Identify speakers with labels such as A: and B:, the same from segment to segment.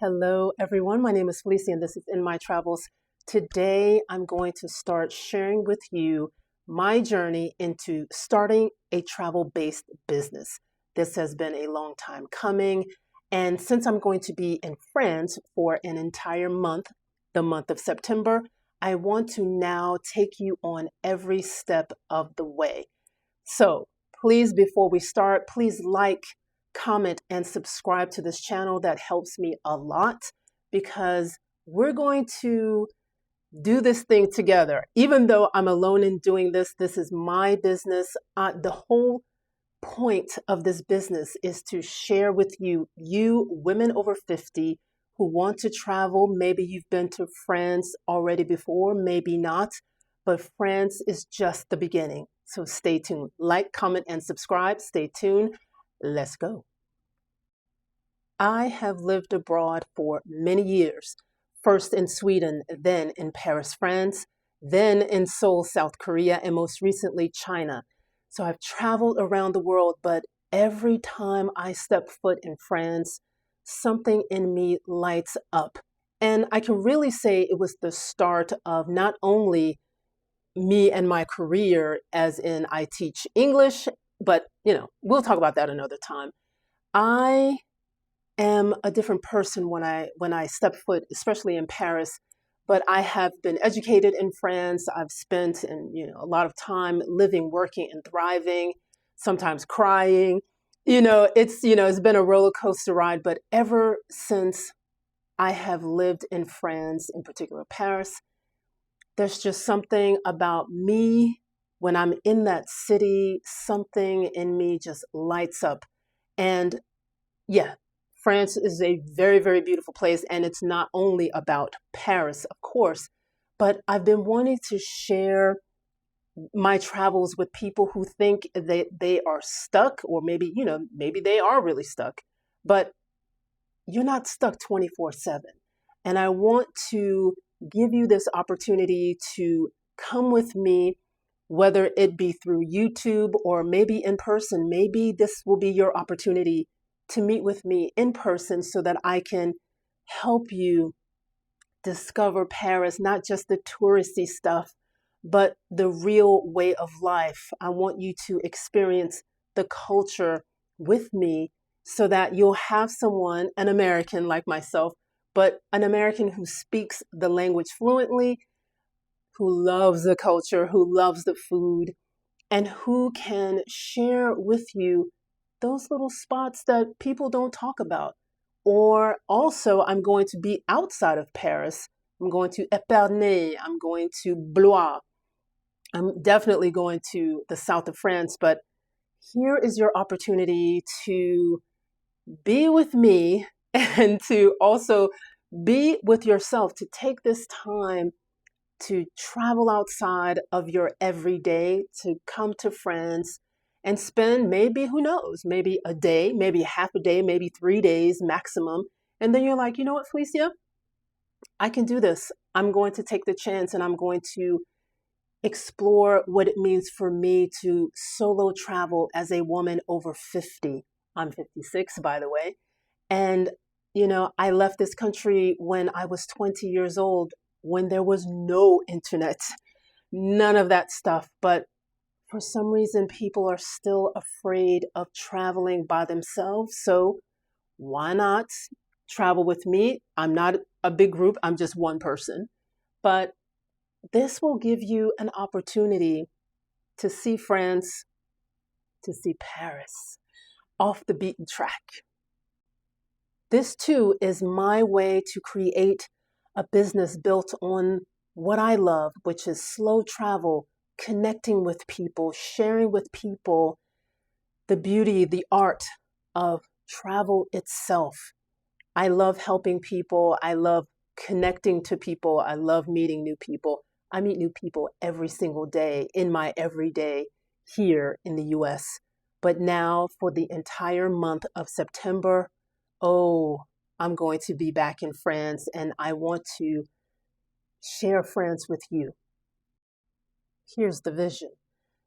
A: Hello, everyone. My name is Felicia, and this is In My Travels. Today, I'm going to start sharing with you my journey into starting a travel-based business. This has been a long time coming, and since I'm going to be in France for an entire month, the month of September, I want to now take you on every step of the way. So please, before we start, please like, comment, and subscribe to this channel. That helps me a lot because we're going to do this thing together. Even though I'm alone in doing this, this is my business. The whole point of this business is to share with you women over 50 who want to travel. Maybe you've been to France already before, maybe not, but France is just the beginning. So stay tuned. Like, comment, and subscribe. Stay tuned. Let's go. I have lived abroad for many years, first in Sweden, then in Paris, France, then in Seoul, South Korea, and most recently China. So I've traveled around the world, but every time I step foot in France, something in me lights up. And I can really say it was the start of not only me and my career, as in I teach English, but we'll talk about that another time. I am a different person when I step foot, especially in Paris. But I have been educated in France. I've spent a lot of time living, working, and thriving. Sometimes crying. It's been a roller coaster ride. But ever since I have lived in France, in particular Paris, there's just something about me when I'm in that city. Something in me just lights up, and yeah, France is a very, very beautiful place, and it's not only about Paris, of course, but I've been wanting to share my travels with people who think they are stuck, or maybe they are really stuck, but you're not stuck 24/7. And I want to give you this opportunity to come with me, whether it be through YouTube or maybe in person. Maybe this will be your opportunity to meet with me in person so that I can help you discover Paris, not just the touristy stuff, but the real way of life. I want you to experience the culture with me so that you'll have someone, an American like myself, but an American who speaks the language fluently, who loves the culture, who loves the food, and who can share with you those little spots that people don't talk about. Or also, I'm going to be outside of Paris. I'm going to Epernay. I'm going to Blois. I'm definitely going to the south of France. But here is your opportunity to be with me and to also be with yourself, to take this time to travel outside of your everyday, to come to France and spend maybe, who knows, maybe a day, maybe half a day, maybe 3 days maximum. And then you're like, you know what, Felicia, I can do this. I'm going to take the chance and I'm going to explore what it means for me to solo travel as a woman over 50. I'm 56, by the way. And, I left this country when I was 20 years old, when there was no internet, none of that stuff. But for some reason, people are still afraid of traveling by themselves. So why not travel with me? I'm not a big group, I'm just one person. But this will give you an opportunity to see France, to see Paris off the beaten track. This too is my way to create a business built on what I love, which is slow travel, connecting with people, sharing with people the beauty, the art of travel itself. I love helping people. I love connecting to people. I love meeting new people. I meet new people every single day in my everyday here in the US. But now for the entire month of September, oh, I'm going to be back in France and I want to share France with you. Here's the vision.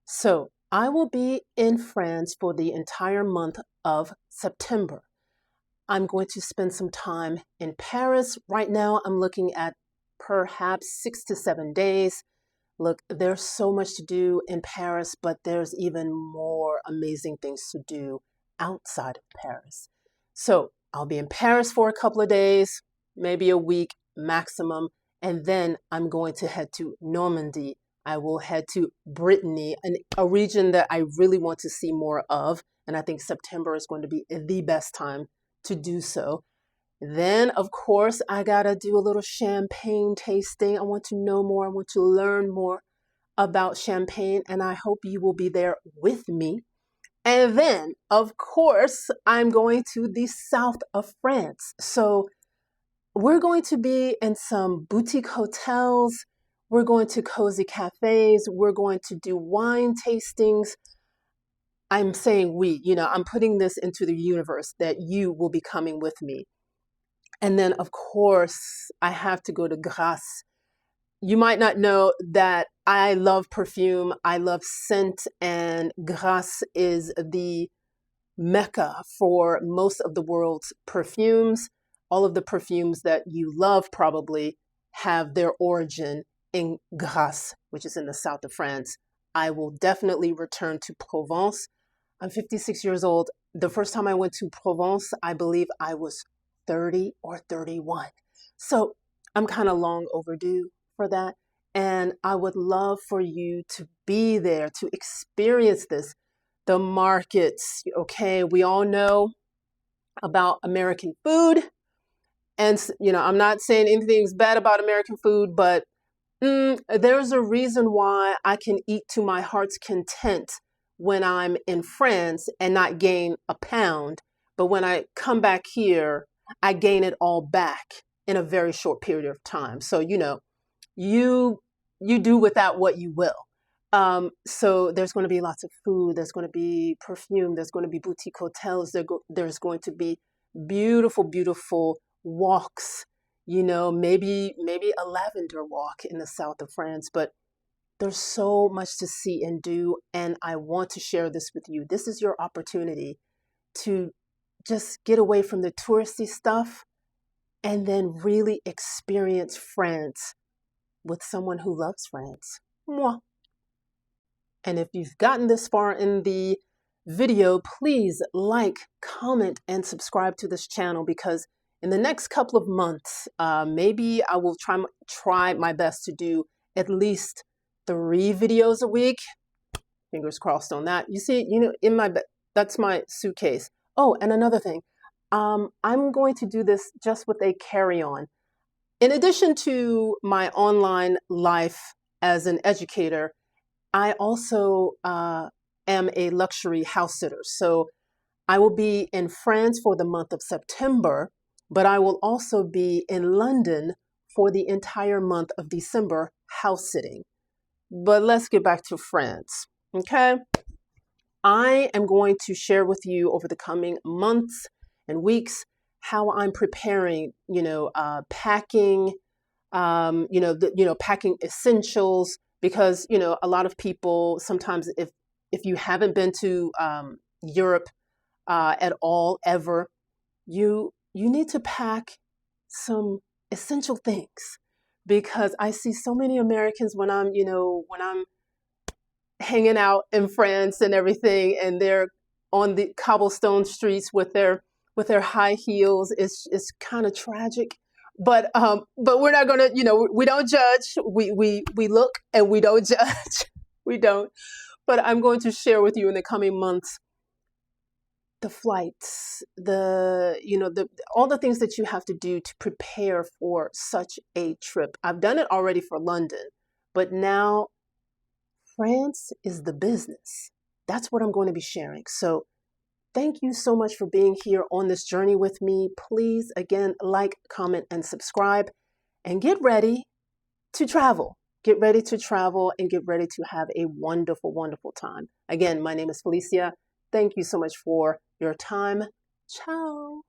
A: So I will be in France for the entire month of September. I'm going to spend some time in Paris. Right now, I'm looking at perhaps 6 to 7 days. Look, there's so much to do in Paris, but there's even more amazing things to do outside of Paris. So I'll be in Paris for a couple of days, maybe a week maximum, and then I'm going to head to Normandy. I will head to Brittany, a region that I really want to see more of, and I think September is going to be the best time to do so. Then, of course, I gotta do a little champagne tasting. I want to know more. I want to learn more about champagne, and I hope you will be there with me. And then, of course, I'm going to the south of France. So we're going to be in some boutique hotels. We're going to cozy cafes. We're going to do wine tastings. I'm saying I'm putting this into the universe that you will be coming with me. And then, of course, I have to go to Grasse. You might not know that I love perfume, I love scent, and Grasse is the mecca for most of the world's perfumes. All of the perfumes that you love probably have their origin in Grasse, which is in the south of France. I will definitely return to Provence. I'm 56 years old. The first time I went to Provence, I believe I was 30 or 31. So I'm kind of long overdue for that. And I would love for you to be there to experience this. The markets, okay, we all know about American food. And, I'm not saying anything's bad about American food, but there's a reason why I can eat to my heart's content when I'm in France and not gain a pound. But when I come back here, I gain it all back in a very short period of time. So, you do with that what you will. So there's going to be lots of food. There's going to be perfume. There's going to be boutique hotels. There's going to be beautiful, beautiful walks. Maybe a lavender walk in the south of France. But there's so much to see and do, and I want to share this with you. This is your opportunity to just get away from the touristy stuff and then really experience France with someone who loves France. Mwah. And if you've gotten this far in the video, please like, comment, and subscribe to this channel, because in the next couple of months, maybe I will try my best to do at least 3 videos a week. Fingers crossed on that. You see, that's my suitcase. Oh, and another thing, I'm going to do this just with a carry-on. In addition to my online life as an educator, I also am a luxury house sitter. So I will be in France for the month of September, but I will also be in London for the entire month of December house sitting. But let's get back to France, okay? I am going to share with you over the coming months and weeks how I'm preparing, packing, packing essentials, because, a lot of people sometimes, if you haven't been to Europe at all ever, you need to pack some essential things, because I see so many Americans when I'm hanging out in France and everything, and they're on the cobblestone streets with their high heels. It's kind of tragic, but we're not gonna, we don't judge. We look and we don't judge. We don't. But I'm going to share with you in the coming months the flights, all the things that you have to do to prepare for such a trip. I've done it already for London, but now France is the business. That's what I'm going to be sharing. So thank you so much for being here on this journey with me. Please, again, like, comment, and subscribe, and get ready to travel. Get ready to travel and get ready to have a wonderful, wonderful time. Again, my name is Felicia. Thank you so much for your time. Ciao.